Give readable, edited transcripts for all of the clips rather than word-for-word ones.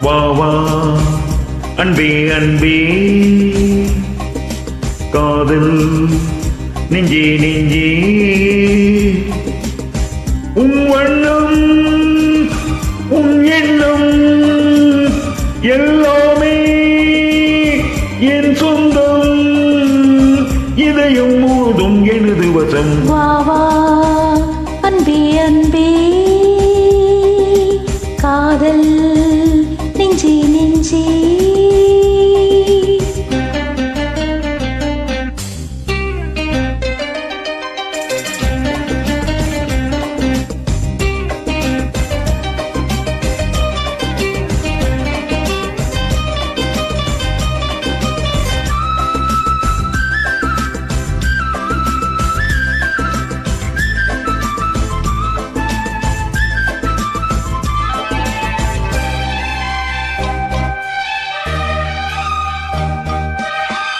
வா வா அன்பே அன்பே காதல் நெஞ்சே நெஞ்சே உன் வண்ணம் உன் எண்ணம் எல்லாமே என் சொந்தம் இதயம் முழுதும் எனது வசம் வா வா அன்பே அன்பே காதல் நெஞ்சே நெஞ்சே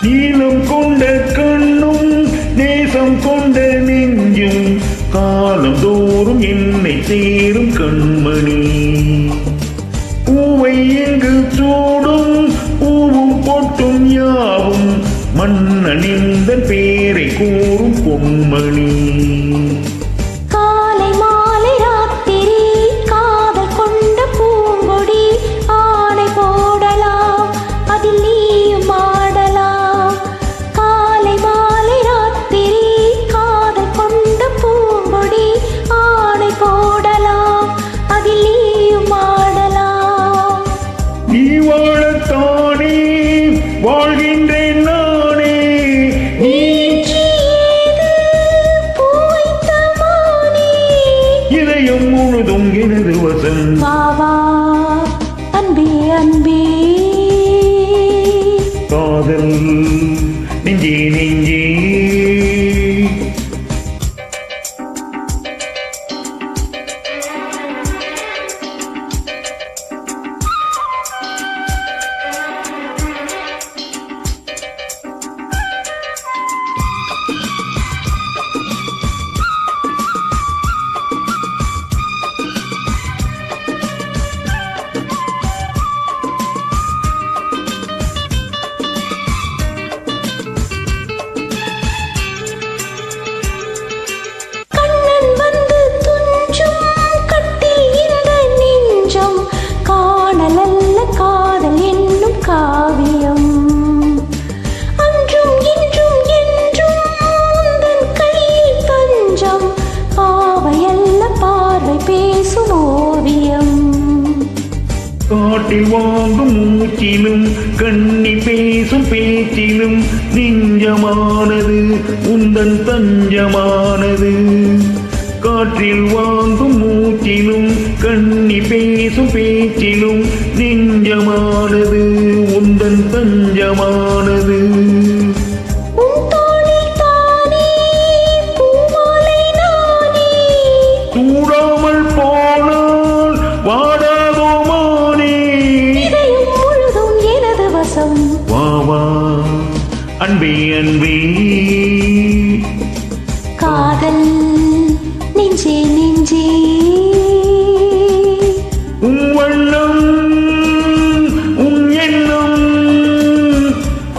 நீளம் கொண்ட கண்ணும் நேசம் கொண்ட நெஞ்சும் காலம் தோறும் என்னை சேரும் கண்மணி பூவை எங்கு சூடும் பூவும் பொட்டும் யாவும் மன்னனிந்த பேரை கூறும் பொன்மணி வாழ்கின்றேன் நானே இதயம் முழுதும் எனது வசம் வா வா அன்பே அன்பே காதல் நெஞ்சே நெஞ்சே காட்டில் வாங்கும் மூச்சிலும் கண்ணி பேசும் பேச்சிலும் நெஞ்சமானது உந்தன் தஞ்சமானது காற்றில் வாங்கும் மூச்சிலும் கண்ணி பேசும் பேச்சிலும் நெஞ்சமானது உந்தன் தஞ்சமானது சூடாமல் போனால் வாடாதோ வா வா அன்பே அன்பே காதல் நெஞ்சே நெஞ்சே உன் வண்ணம் உன் எண்ணம்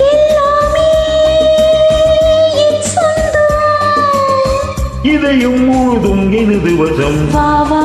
எல்லாமே என் சொந்தம் இதயம் முழுதும் எனது வசம் வா வா